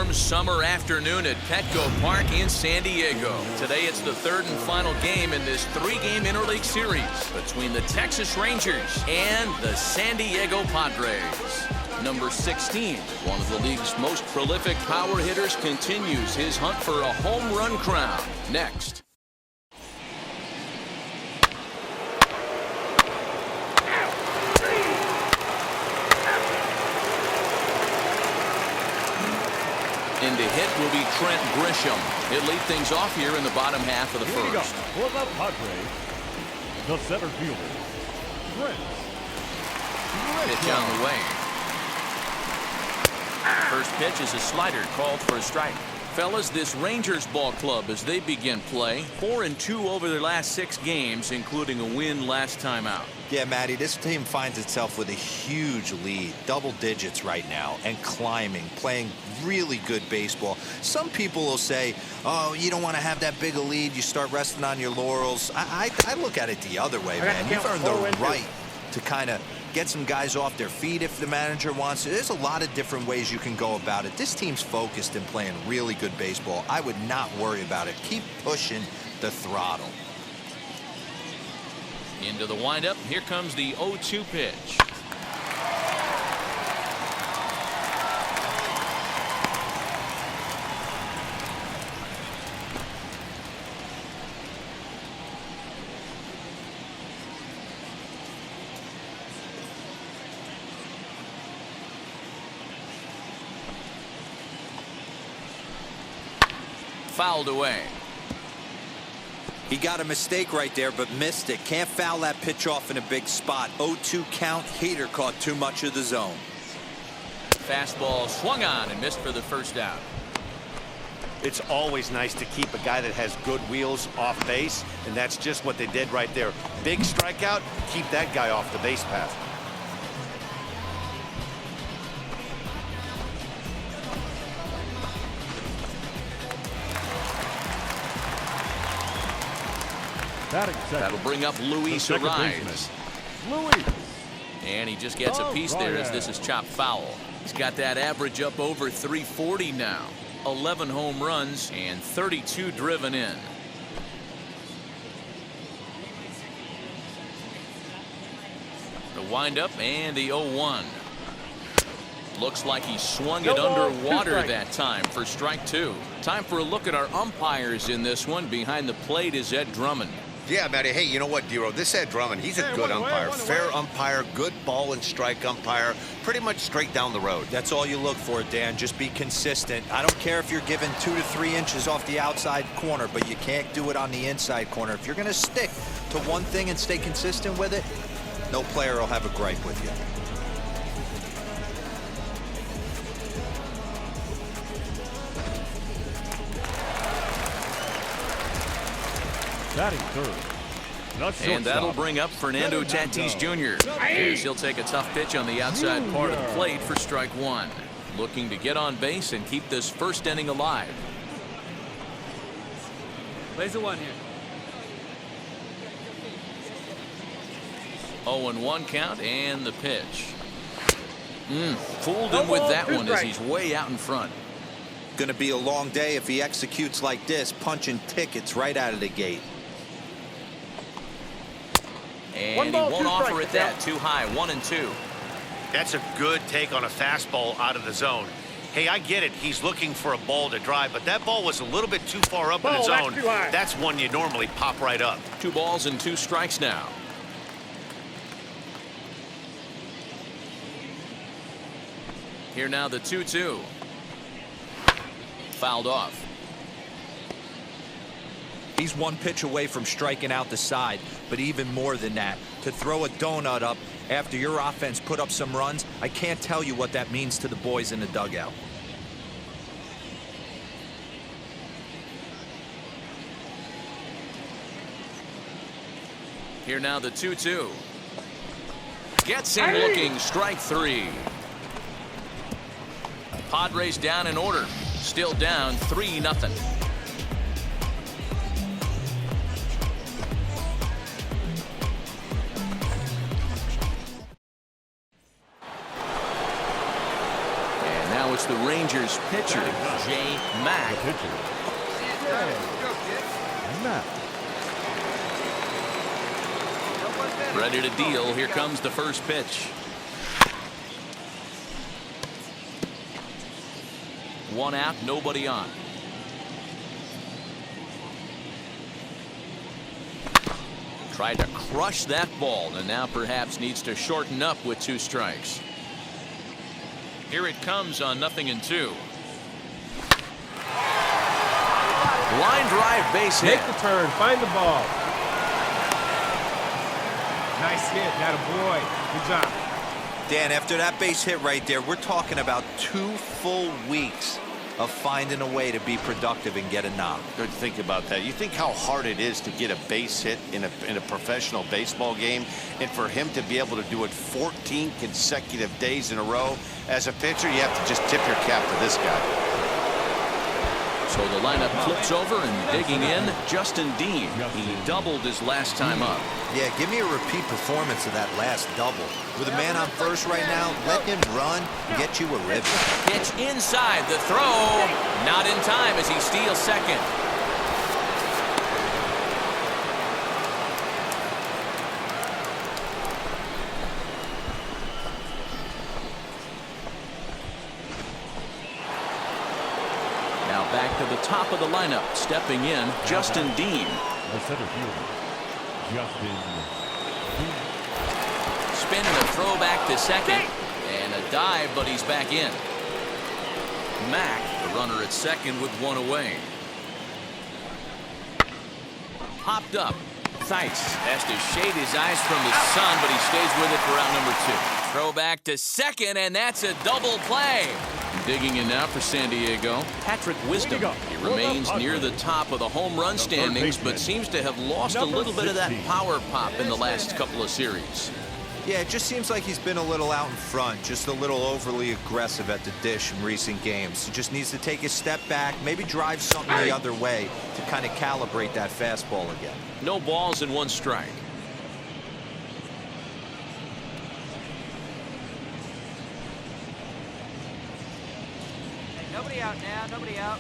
warm summer afternoon at Petco Park in San Diego. Today it's the third and final game in this three-game interleague series between the Texas Rangers and the San Diego Padres. Number 16, one of the league's most prolific power hitters, continues his hunt for a home run crown. Next. In to hit will be Trent Grisham. He'll lead things off here in the bottom half of the first. For the Padres, the center fielder, Trent Grisham. Pitch on the way. First pitch is a slider called for a strike. Fellas, this Rangers ball club as they begin play, 4-2 over their last 6 games, including a win last time out. Yeah, Matty, this team finds itself with a huge lead, double digits right now, and climbing, playing really good baseball. Some people will say, oh, you don't want to have that big a lead, you start resting on your laurels. I look at it the other way, man. You've earned the right to kind of get some guys off their feet if the manager wants to. There's a lot of different ways you can go about it. This team's focused and playing really good baseball. I would not worry about it. Keep pushing the throttle. Into the windup. Here comes the 0-2 pitch. Fouled away. He got a mistake right there, but missed it. Can't foul that pitch off in a big spot. 0-2 count. Hader caught too much of the zone. Fastball swung on and missed for the first out. It's always nice to keep a guy that has good wheels off base, and that's just what they did right there. Big strikeout, keep that guy off the base path. That'll bring up Luis Ariz. And he just gets a piece there as this is chopped foul. He's got that average up over 340 now. 11 home runs and 32 driven in. The windup and the 0-1. Looks like he swung it underwater that time for strike 2. Time for a look at our umpires in this one. Behind the plate is Ed Drummond. Yeah, Matty. Hey, you know what, Dero? This Ed Drummond, he's a good umpire. Fair umpire, good ball and strike umpire. Pretty much straight down the road. That's all you look for, Dan. Just be consistent. I don't care if you're given 2 to 3 inches off the outside corner, but you can't do it on the inside corner. If you're going to stick to one thing and stay consistent with it, no player will have a gripe with you. Batting third. And that'll bring up Fernando Tatis Jr. As he'll take a tough pitch on the outside part of the plate for strike 1. Looking to get on base and keep this first inning alive. Plays the 1 here. 0-1 count and the pitch. Fooled him with that one as he's way out in front. Going to be a long day if he executes like this, punching tickets right out of the gate. And he won't offer it that. Too high. 1-2. That's a good take on a fastball out of the zone. Hey, I get it. He's looking for a ball to drive, but that ball was a little bit too far up in the zone. That's one you normally pop right up. 2 balls and 2 strikes now. Here now the 2-2. Fouled off. He's 1 pitch away from striking out the side, but even more than that, to throw a donut up after your offense put up some runs, I can't tell you what that means to the boys in the dugout. Here now the 2-2. Gets him looking. Strike 3. Padres down in order. Still down 3-0. It's the Rangers pitcher, J. Mack. The pitcher. Mack. Ready to deal. Here comes the first pitch. One out, nobody on. Tried to crush that ball, and now perhaps needs to shorten up with 2 strikes. Here it comes on 0-2. Line drive, base hit. Take the turn, find the ball. Nice hit, that a boy. Good job. Dan, after that base hit right there, we're talking about 2 full weeks of finding a way to be productive and get a knock. Good to think about that. You think how hard it is to get a base hit in a professional baseball game, and for him to be able to do it 14 consecutive days in a row. As a pitcher, you have to just tip your cap to this guy. So the lineup flips over, and digging in, Justin Dean. He doubled his last time up. Yeah, give me a repeat performance of that last double. With a man on first right now, let him run and get you a ribby. Pitch inside, the throw. Not in time as he steals second. Now back to the top of the lineup. Stepping in, Justin Dean. The center fielder, Justin Dean. Spin and a throw back to second. And a dive, but he's back in. Mack, the runner at second with 1 away. Popped up. Theis has to shade his eyes from the sun, but he stays with it for out number 2. Throw back to second, and that's a double play. Digging in now for San Diego, Patrick Wisdom. He remains near the top of the home run standings, but seems to have lost a little bit of that power pop in the last couple of series. Yeah, it just seems like he's been a little out in front, just a little overly aggressive at the dish in recent games. He just needs to take a step back, maybe drive something the other way to kind of calibrate that fastball again. No balls and 1 strike. Nobody out now, nobody out.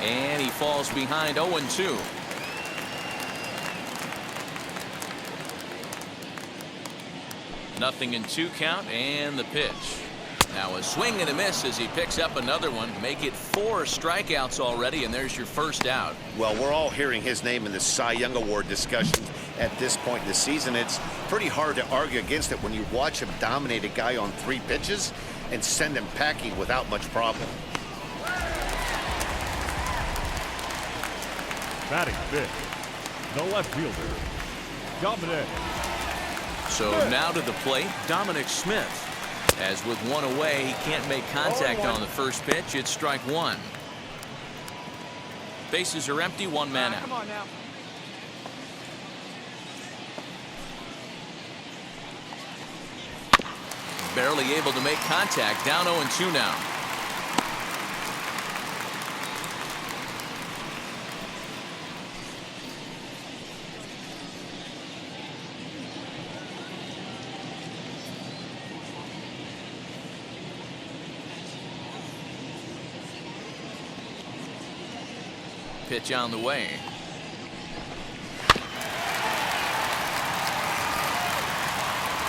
And he falls behind 0-2. Nothing in 2 count, and the pitch. Now a swing and a miss as he picks up another one. Make it 4 strikeouts already, and there's your first out. Well, we're all hearing his name in the Cy Young Award discussion at this point in the season. It's pretty hard to argue against it when you watch him dominate a guy on 3 pitches and send him packing without much problem. Batting fifth, the left fielder, Dominic. So now to the plate, Dominic Smith. As with 1 away, he can't make contact on the first pitch. It's strike 1. Bases are empty, 1 man out. Come on now. Barely able to make contact. Down 0-2 now. Pitch on the way.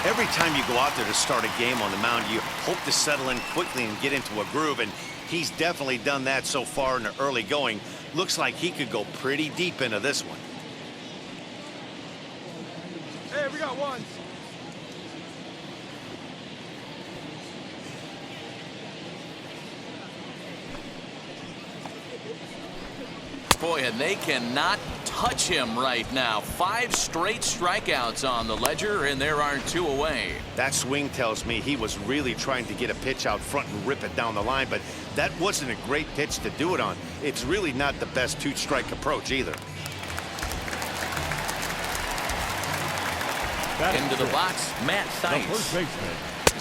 Every time you go out there to start a game on the mound, you hope to settle in quickly and get into a groove, and he's definitely done that so far in the early going. Looks like he could go pretty deep into this one. Hey, we got 1. Boy, and they cannot touch him right now. 5 straight strikeouts on the ledger, and there aren't 2 away. That swing tells me he was really trying to get a pitch out front and rip it down the line, but that wasn't a great pitch to do it on. It's really not the best 2-strike approach either. Into the box, Matt The Theis. first baseman,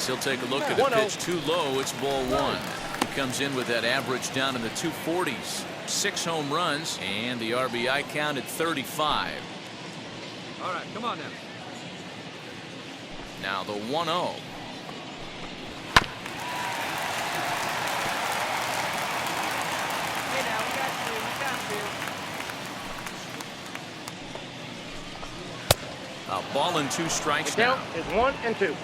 He'll take a look at the pitch too low. It's ball 1. He comes in with that average down in the 240s. 6 home runs, and the RBI count at 35. All right, come on now. Now the 1-0. A ball and 2 strikes The now. count is 1 and 2.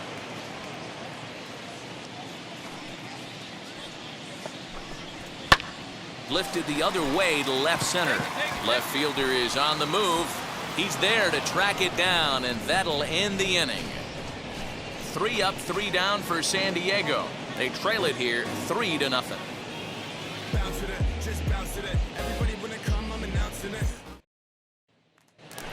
Lifted the other way to left center. Left fielder is on the move. He's there to track it down, and that'll end the inning. 3 up, 3 down for San Diego. They trail it here 3-0.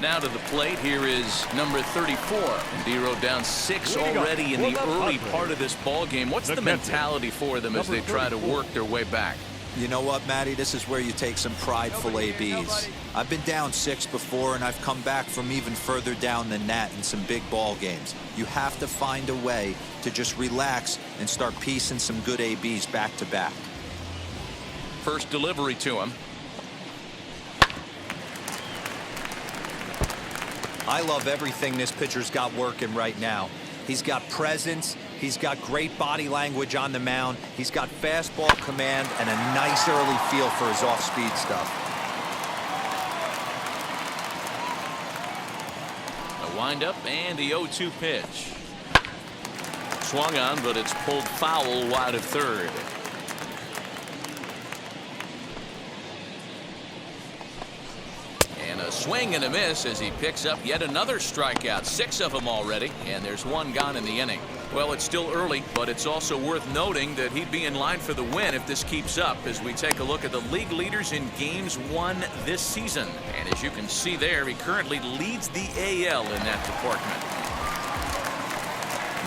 Now to the plate, here is number 34. Dero down 6 already in the early part of this ball game. What's the mentality for them as they try to work their way back? You know what, Matty? This is where you take some prideful ABs. I've been down 6 before, and I've come back from even further down than that in some big ball games. You have to find a way to just relax and start piecing some good ABs back to back. First delivery to him. I love everything this pitcher's got working right now. He's got presence. He's got great body language on the mound. He's got fastball command and a nice early feel for his off-speed stuff. The windup and the 0-2 pitch. Swung on, but it's pulled foul wide of third. And a swing and a miss as he picks up yet another strikeout. 6 of them already, and there's 1 gone in the inning. Well, it's still early, but it's also worth noting that he'd be in line for the win if this keeps up as we take a look at the league leaders in games won this season. And as you can see there, he currently leads the AL in that department.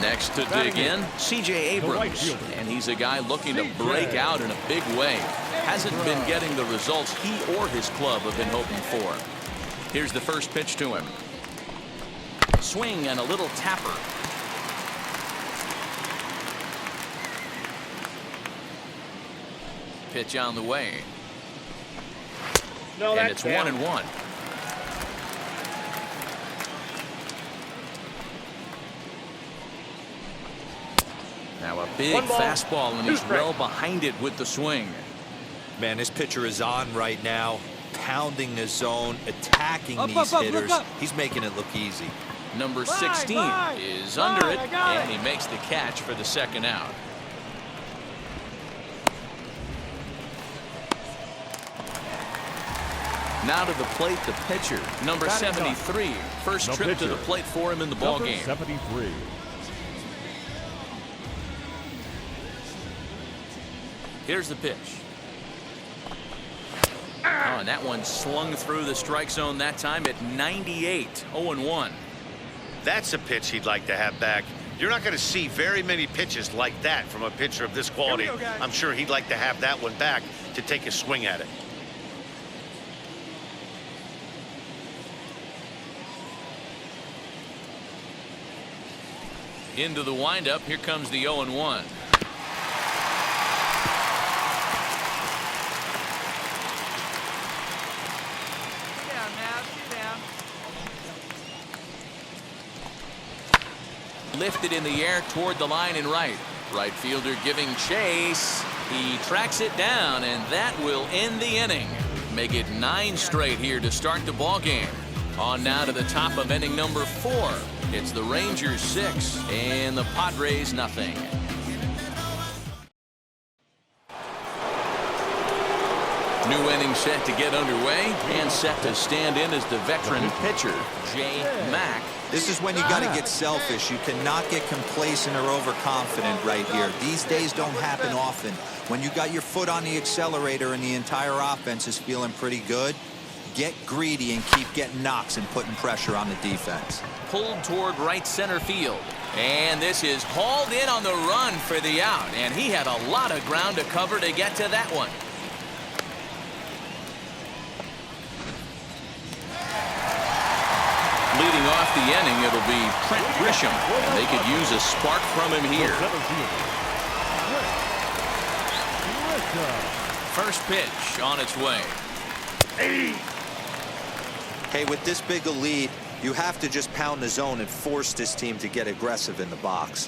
Next to dig in, C.J. Abrams, and he's a guy looking to break out in a big way. Hasn't been getting the results he or his club have been hoping for. Here's the first pitch to him. Swing and a little tapper. Pitch on the way. No, and that's it's 1-1. Now a big fastball, and he's well behind it with the swing. Man, this pitcher is on right now, pounding the zone, attacking these hitters. He's making it look easy. Number 16 is under it, and he makes the catch for the second out. Now to the plate, the pitcher, number 73. First trip to the plate for him in the ball game. 73. Here's the pitch. Oh, and that one slung through the strike zone that time at 98. 0-1. That's a pitch he'd like to have back. You're not going to see very many pitches like that from a pitcher of this quality. I'm sure he'd like to have that one back to take a swing at it. Into the windup. Here comes the 0-1. Lifted in the air toward the line and right. Right fielder giving chase. He tracks it down, and that will end the inning. Make it 9 straight here to start the ball game. On now to the top of inning number 4. It's the Rangers 6 and the Padres nothing. New inning set to get underway and set to stand in as the veteran pitcher, Jay Mack. This is when you got to get selfish. You cannot get complacent or overconfident right here. These days don't happen often. When you got your foot on the accelerator and the entire offense is feeling pretty good, get greedy and keep getting knocks and putting pressure on the defense. Pulled toward right center field. And this is hauled in on the run for the out. And he had a lot of ground to cover to get to that one. Leading off the inning, it'll be Trent Grisham. And they could use a spark from him here. First pitch on its way. Hey, with this big a lead, you have to just pound the zone and force this team to get aggressive in the box.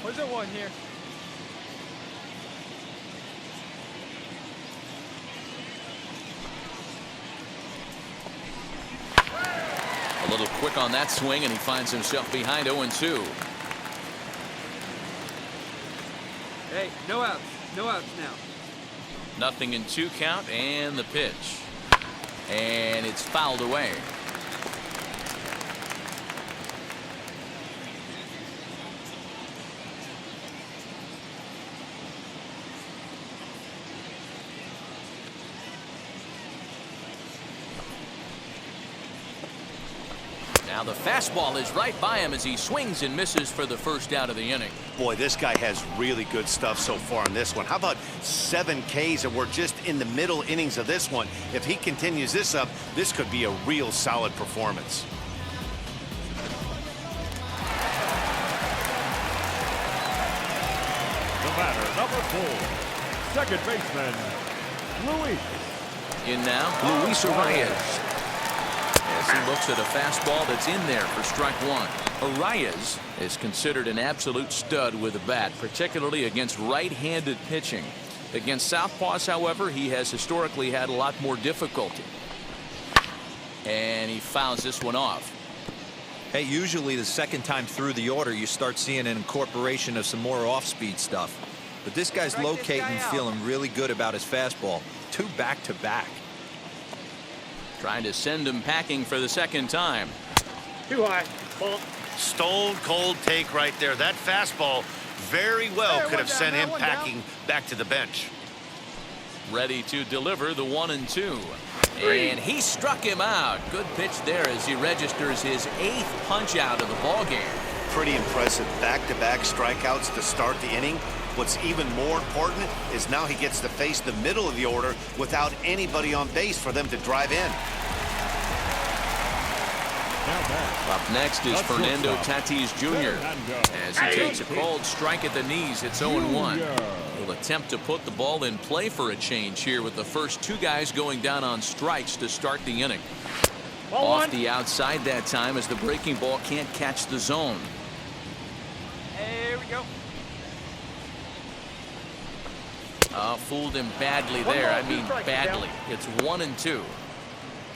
Where's the one here? A little quick on that swing, and he finds himself behind 0-2. Hey, no outs. No outs now. Nothing in 2 count, and the pitch. And it's fouled away. Now the fastball is right by him as he swings and misses for the first out of the inning. Boy, this guy has really good stuff so far in this one. How about 7 Ks, and we're just in the middle innings of this one. If he continues this up, this could be a real solid performance. The batter, number 4, second baseman, Luis. In now, Luis Arias. As he looks at a fastball that's in there for strike 1. Arias is considered an absolute stud with a bat, particularly against right-handed pitching. Against southpaws, however, he has historically had a lot more difficulty. And he fouls this one off. Hey, usually the second time through the order, you start seeing an incorporation of some more off-speed stuff. But this guy's Strike this locating, guy out. feeling really good about his fastball. 2 back-to-back. Trying to send him packing for the second time. Too high. Ball. Stone cold take right there. That fastball very well could have sent him one down. packing back to the bench. Ready to deliver the 1-2. And he struck him out. Good pitch there as he registers his 8th punch out of the ballgame. Pretty impressive back-to-back strikeouts to start the inning. What's even more important is now he gets to face the middle of the order without anybody on base for them to drive in. Up next is That's Fernando shortstop. Tatis Jr. As he takes a cold strike at the knees, it's 0-1. He'll attempt to put the ball in play for a change here with the first 2 guys going down on strikes to start the inning. Off the outside that time as the breaking ball can't catch the zone. Here we go. Fooled him badly there. I mean badly. It's 1-2.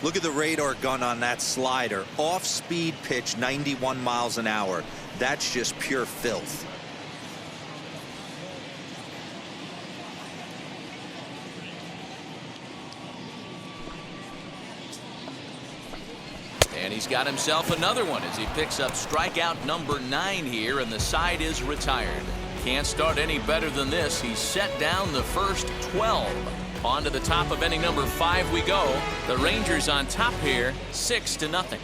Look at the radar gun on that slider. Off-speed pitch, 91 miles an hour. That's just pure filth. And he's got himself another one as he picks up strikeout number 9 here, and the side is retired. Can't start any better than this. He's set down the first 12. On to the top of inning number 5 we go. The Rangers on top here, 6-0.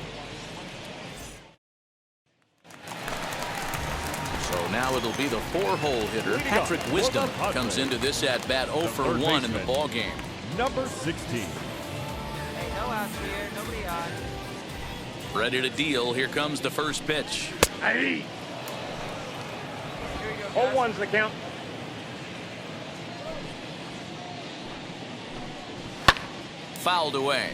So now it'll be the 4-hole hitter. Patrick Wisdom comes into this at-bat 0 for 1 in the ball game. Number 16. Hey, no outs here. Nobody on. Ready to deal. Here comes the first pitch. Hey. Here we go, guys. 0-1's the count. Fouled away.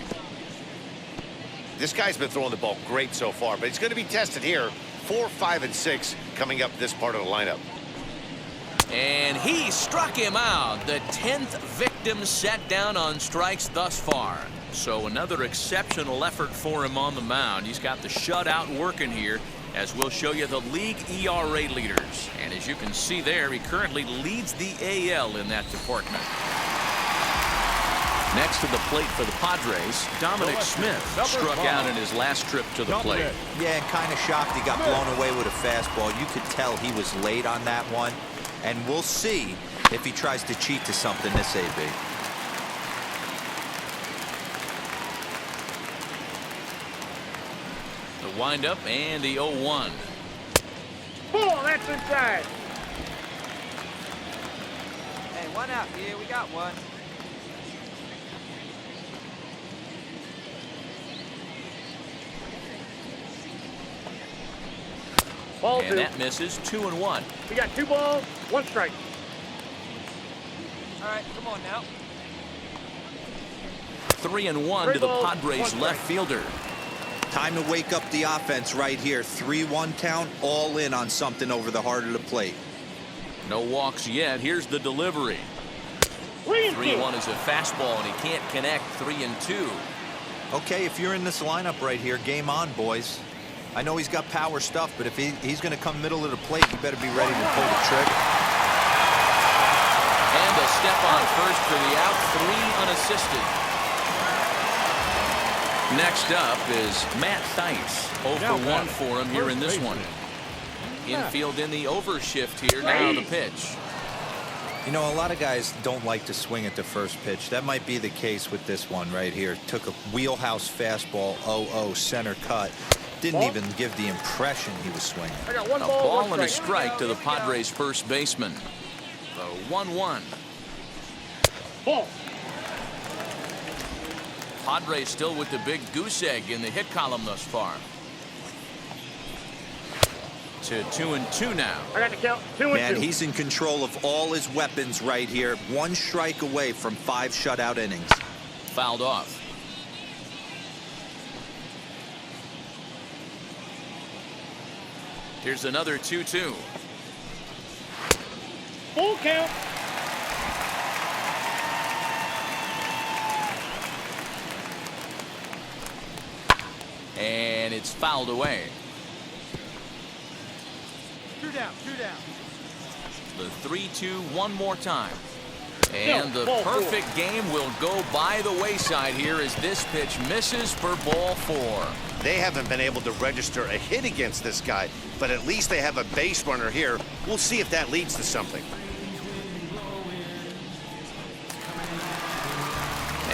This guy's been throwing the ball great so far, but he's going to be tested here. 4, 5, and 6 coming up this part of the lineup. And he struck him out. The 10th victim set down on strikes thus far. So another exceptional effort for him on the mound. He's got the shutout working here, as we'll show you the league ERA leaders. And as you can see there, he currently leads the AL in that department. Next to the plate for the Padres, Dominic Smith struck out in his last trip to the plate. Yeah, and kind of shocked he got blown away with a fastball. You could tell he was late on that one. And we'll see if he tries to cheat to something this AB. The windup and the 0-1. Ball, that's inside. Hey, 1 out here. We got 1. Ball And 2. that misses. 2-1. We got 2 balls, 1 strike. All right, come on now. 3-1 to the balls, Padres 1 strike. left fielder. Time to wake up the offense right here. 3-1 count, all in on something over the heart of the plate. No walks yet. Here's the delivery. 3-2. 3-1 is a fastball, and he can't connect. 3-2. Okay, if you're in this lineup right here, game on, boys. I know he's got power stuff, but if he's going to come middle of the plate, you better be ready to pull the trigger. And a step on first for the out, 3 unassisted. Next up is Matt Theis. 0 for 1 for him here in this one. Infield in the overshift here. Now the pitch. You know, a lot of guys don't like to swing at the first pitch. That might be the case with this one right here. Took a wheelhouse fastball, 0-0 center cut. Didn't even give the impression he was swinging. A ball and a strike to the Padres first baseman. The 1-1. Ball. Padres still with the big goose egg in the hit column thus far. To 2-2 now. I got the count. 2-2. Man, he's in control of all his weapons right here. 1 strike away from 5 shutout innings. Fouled off. Here's another 2-2. Full count. And it's fouled away. 2 down, 2 down. The 3-2 one more time. And the perfect game will go by the wayside here as this pitch misses for ball 4. They haven't been able to register a hit against this guy, but at least they have a base runner here. We'll see if that leads to something.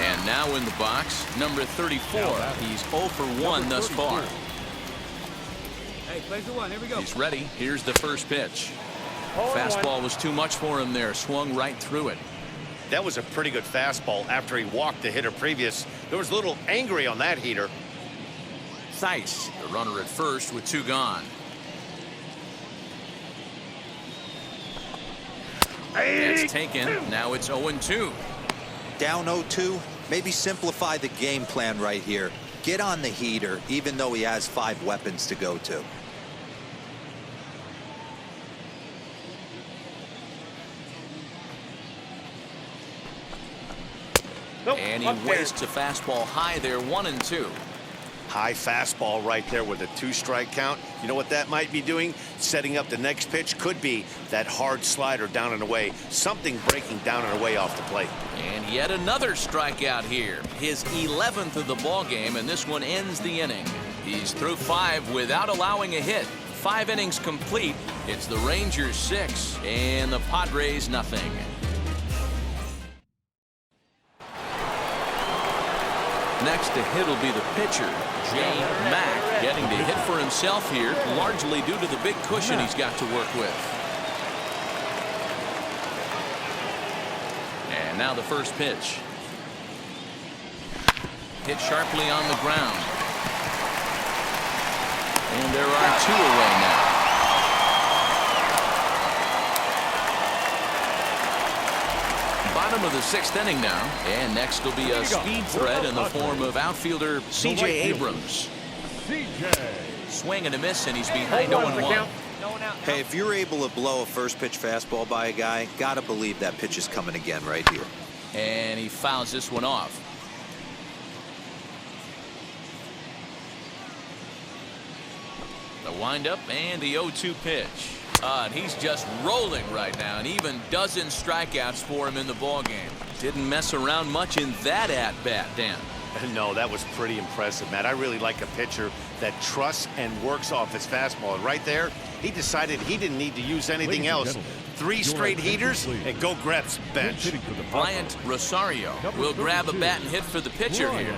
And now in the box, number 34. He's 0 for 1 thus far. Hey, plays the 1. Here we go. He's ready. Here's the first pitch. Fastball was too much for him there. Swung right through it. That was a pretty good fastball after he walked the hitter previous. There was a little angry on that heater. Theis, the runner at first with 2 gone. It's taken. Now it's 0-2. Down 0-2. Maybe simplify the game plan right here. Get on the heater, even though he has 5 weapons to go to. And he wastes a fastball high there, 1-2. High fastball right there with a 2-strike count. You know what that might be doing? Setting up the next pitch. Could be that hard slider down and away. Something breaking down and away off the plate. And yet another strikeout here. His 11th of the ball game, and this one ends the inning. He's through 5 without allowing a hit. 5 innings complete. It's the Rangers 6 and the Padres nothing. Next to hit will be the pitcher, Jay Mack, getting to hit for himself here, largely due to the big cushion he's got to work with. And now the first pitch. Hit sharply on the ground. And there are 2 away now. Bottom of the 6th inning now, and next will be a speed threat in the form of outfielder C.J. Abrams. Swing and a miss, and he's behind 0-1. Hey, if you're able to blow a first pitch fastball by a guy, gotta believe that pitch is coming again right here. And he fouls this one off. The windup and the 0-2 pitch. And he's just rolling right now, and even dozen strikeouts for him in the ballgame. Didn't mess around much in that at-bat, Dan. No, that was pretty impressive, Matt. I really like a pitcher that trusts and works off his fastball. And right there, he decided he didn't need to use anything else. 3 straight heaters, and go grab some bench. Bryant Rosario will grab a bat and hit for the pitcher here.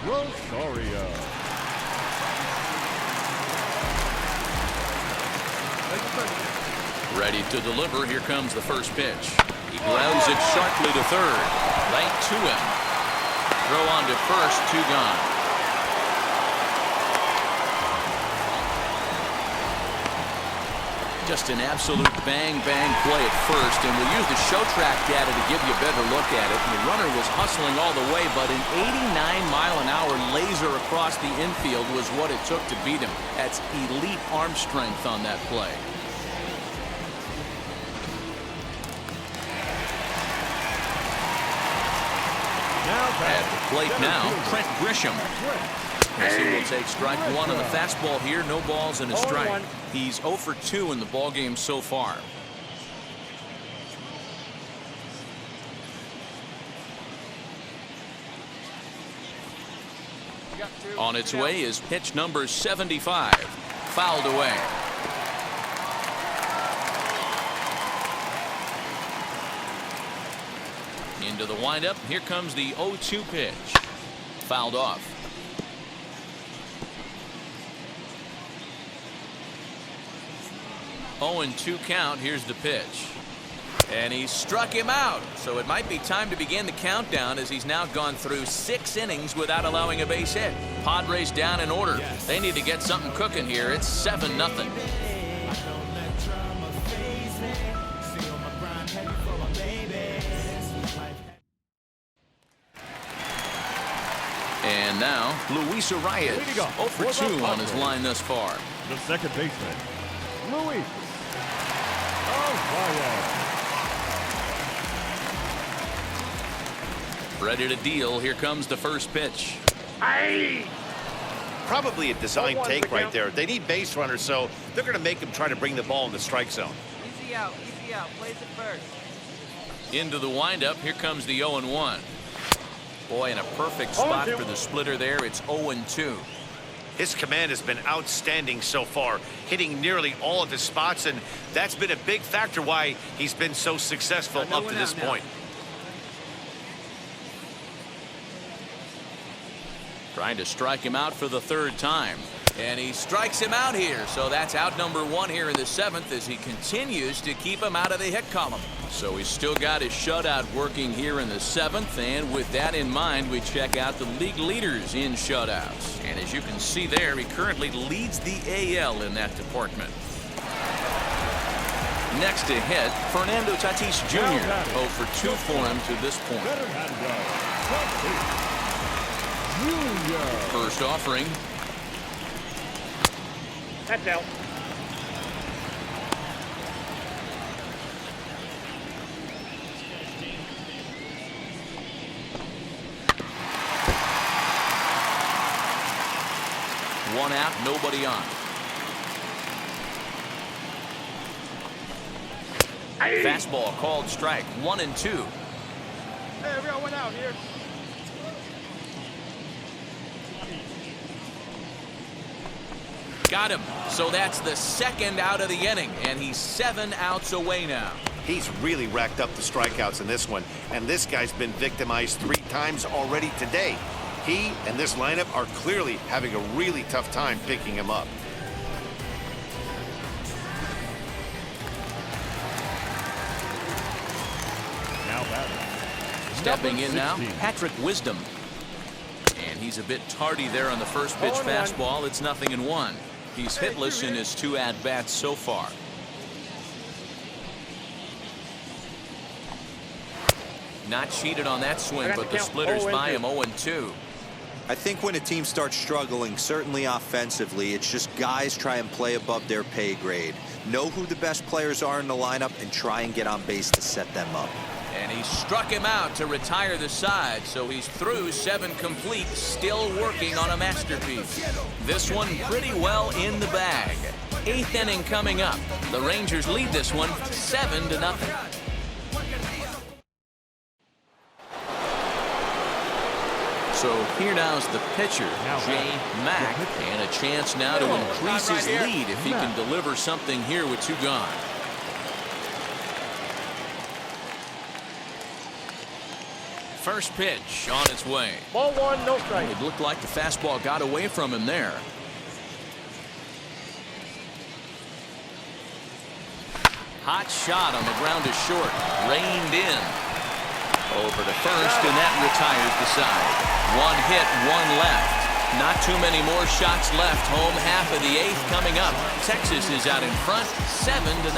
Rosario. Ready to deliver. Here comes the first pitch. He grounds it sharply to third. Right to him. Throw on to first. 2 gone. Just an absolute bang-bang play at first, and we'll use the show track data to give you a better look at it. The runner was hustling all the way, but an 89-mile-an-hour laser across the infield was what it took to beat him. That's elite arm strength on that play. At the plate now, Trent Grisham. As he will take strike one on the fastball here. No balls and a strike. He's 0 for 2 in the ballgame so far. On its way is pitch number 75. Fouled away. Into the windup. Here comes the 0-2 pitch. Fouled off. 0-2 count. Here's the pitch. And he struck him out. So it might be time to begin the countdown as he's now gone through 6 innings without allowing a base hit. Padres down in order. They need to get something cooking here. It's 7-0. And now, Luis Arias, 0 for 2 on his line thus far. The second baseman, Luis Arias. Ready to deal. Here comes the first pitch. Probably a design take right there. They need base runners, so they're going to make him try to bring the ball in the strike zone. Easy out, place it first. Into the windup. Here comes the 0-1. Boy, in a perfect spot for the splitter there. It's 0-2. His command has been outstanding so far, hitting nearly all of his spots, and that's been a big factor why he's been so successful up to this point. Trying to strike him out for the 3rd time. And he strikes him out here. So that's out number 1 here in the 7th as he continues to keep him out of the hit column. So he's still got his shutout working here in the 7th. And with that in mind, we check out the league leaders in shutouts. And as you can see there, he currently leads the AL in that department. Next to hit, Fernando Tatis Jr. 0 for 2 for him to this point. First offering. That's out. One out, nobody on. Fastball called strike. 1-2. Hey, we got one out here. Got him. So that's the 2nd out of the inning, and he's 7 outs away now. He's really racked up the strikeouts in this one, and this guy's been victimized 3 times already today. He and this lineup are clearly having a really tough time picking him up. Now batting. Stepping in now, 16. Patrick Wisdom. And he's a bit tardy there on the first pitch fastball. It's 0-1. He's hitless in his 2 at-bats so far. Not cheated on that swing, but the splitter's by him 0-2. I think when a team starts struggling, certainly offensively, it's just guys try and play above their pay grade. Know who the best players are in the lineup and try and get on base to set them up. And he struck him out to retire the side, so he's through 7 complete, still working on a masterpiece. This one pretty well in the bag. 8th inning coming up. The Rangers lead this one 7-0. So here now's the pitcher, Jay Mack, and a chance now to increase his lead if he can deliver something here with 2 gone. First pitch on its way. Ball 1, no strike. It looked like the fastball got away from him there. Hot shot on the ground is short. Reined in. Over to first, and that retires the side. 1 hit, 1 left. Not too many more shots left. Home half of the 8th coming up. Texas is out in front, 7-0.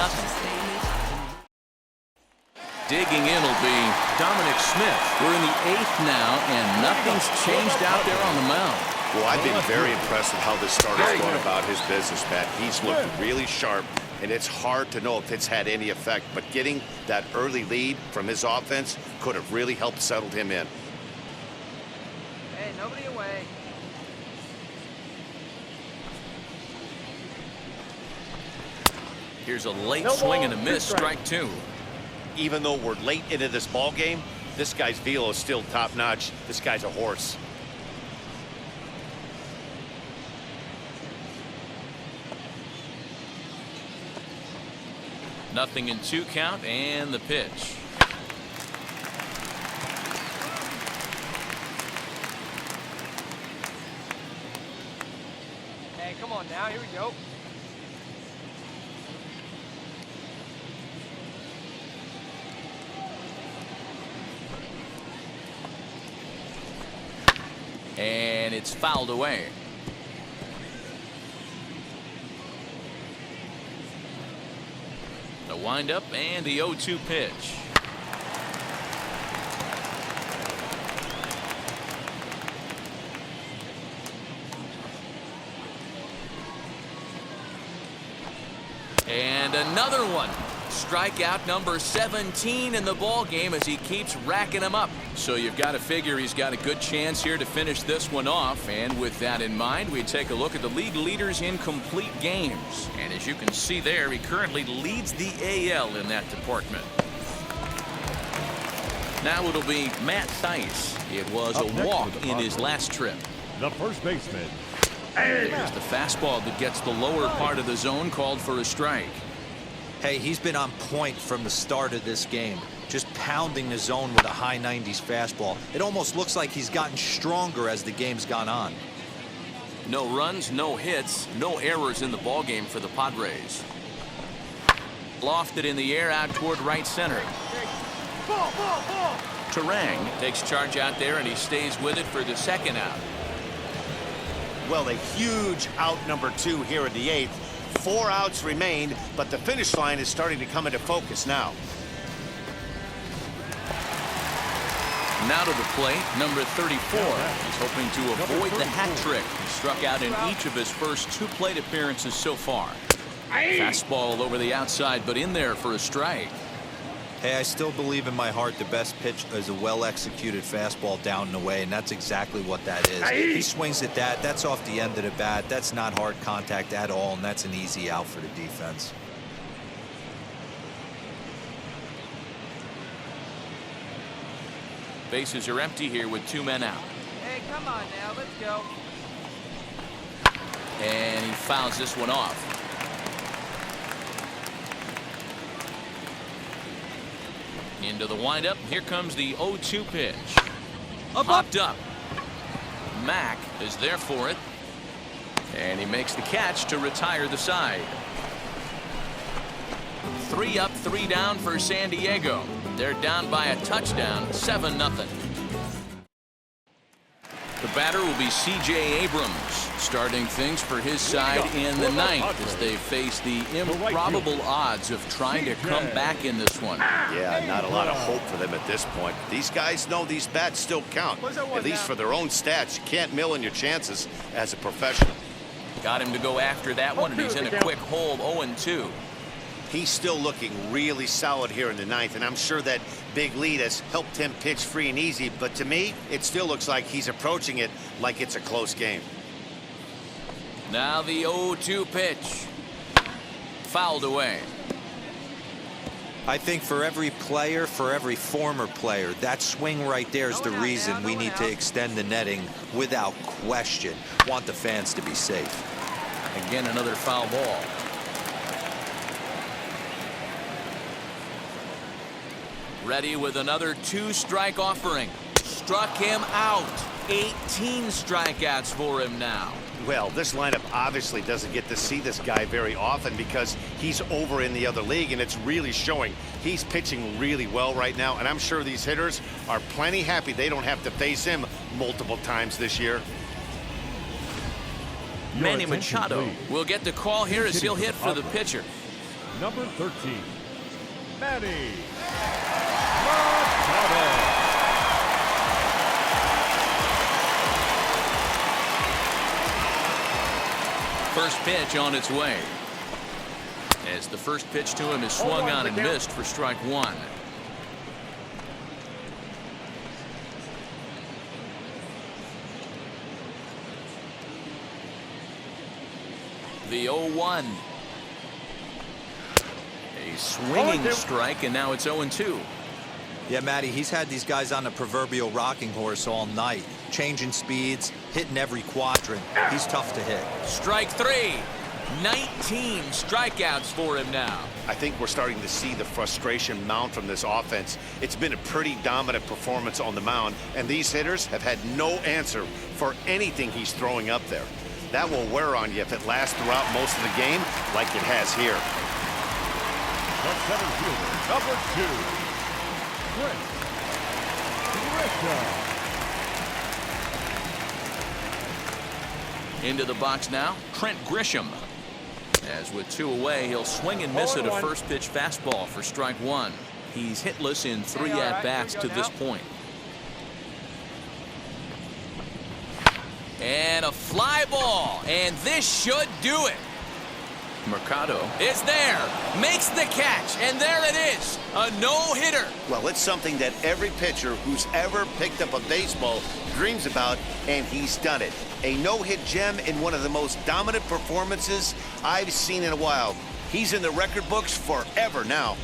Digging in will be Dominic Smith. We're in the 8th now, and nothing's changed out there on the mound. Well, I've been very impressed with how this starter's going about his business, Pat. He's looked really sharp, and it's hard to know if it's had any effect. But getting that early lead from his offense could have really helped settle him in. Here's a late swing and a miss, strike two. Even though we're late into this ball game, this guy's velo is still top notch. This guy's a horse. Nothing in 2 count and the pitch. Hey, come on now. Here we go. And it's fouled away. The windup and the 0-2 pitch. And another one. Strikeout number 17 in the ball game as he keeps racking them up. So you've got to figure he's got a good chance here to finish this one off. And with that in mind, we take a look at the league leaders in complete games. And as you can see there, he currently leads the AL in that department. Now it'll be Matt Thaiss. It was a walk in his last trip. The first baseman. There's the fastball that gets the lower part of the zone, called for a strike. Hey, he's been on point from the start of this game, just pounding the zone with a high 90s fastball. It almost looks like he's gotten stronger as the game's gone on. No runs, no hits, no errors in the ball game for the Padres. Lofted in the air out toward right center. Ball, ball, ball. Terang takes charge out there, and he stays with it for the second out. Well, a huge out number 2 here in the 8th. 4 outs remain, but the finish line is starting to come into focus now. Now to the plate, number 34. He's hoping to avoid the hat trick. He struck out in each of his first 2 plate appearances so far. Fastball over the outside, but in there for a strike. Hey, I still believe in my heart the best pitch is a well-executed fastball down and away, and that's exactly what that is. He swings at that. That's off the end of the bat. That's not hard contact at all, and that's an easy out for the defense. Bases are empty here with 2 men out. Hey, come on now, let's go. And he fouls this one off. Into the windup. Here comes the 0-2 pitch. Popped up. Mack is there for it. And he makes the catch to retire the side. 3 up, 3 down for San Diego. They're down by a touchdown, 7-0. The batter will be C.J. Abrams, starting things for his side in the 9th as they face the improbable odds of trying to come back in this one. Yeah, not a lot of hope for them at this point. These guys know these bats still count, at least for their own stats. You can't mill in your chances as a professional. Got him to go after that one, and he's in a quick hole, 0-2. He's still looking really solid here in the 9th, and I'm sure that big lead has helped him pitch free and easy, but to me, it still looks like he's approaching it like it's a close game. Now the 0-2 pitch. Fouled away. I think for every player, for every former player, that swing right there is the reason we need to extend the netting without question. Want the fans to be safe. Again, another foul ball. Ready with another 2-strike offering. Struck him out. 18 strikeouts for him now. Well, this lineup obviously doesn't get to see this guy very often because he's over in the other league, and it's really showing. He's pitching really well right now, and I'm sure these hitters are plenty happy they don't have to face him multiple times this year. Manny Machado will get the call here as he'll hit for the pitcher. Number 13, Manny Machado. First pitch on its way. As the first pitch to him is swung on and missed for strike 1. The 0-1. A swinging strike, and now it's 0-2. Yeah, Matty, he's had these guys on the proverbial rocking horse all night, changing speeds, hitting every quadrant. He's tough to hit. Strike 3. 19 strikeouts for him now. I think we're starting to see the frustration mount from this offense. It's been a pretty dominant performance on the mound, and these hitters have had no answer for anything he's throwing up there. That will wear on you if it lasts throughout most of the game like it has here. The center fielder, number 2, Trent Grisham. Into the box now, Trent Grisham. As with 2 away, he'll swing and miss at a first pitch fastball for strike 1. He's hitless in 3 at-bats to this point. And a fly ball, and this should do it. Mercado is there, makes the catch, and there it is, a no-hitter. Well, it's something that every pitcher who's ever picked up a baseball dreams about, and he's done it. A no-hit gem in one of the most dominant performances I've seen in a while. He's in the record books forever now.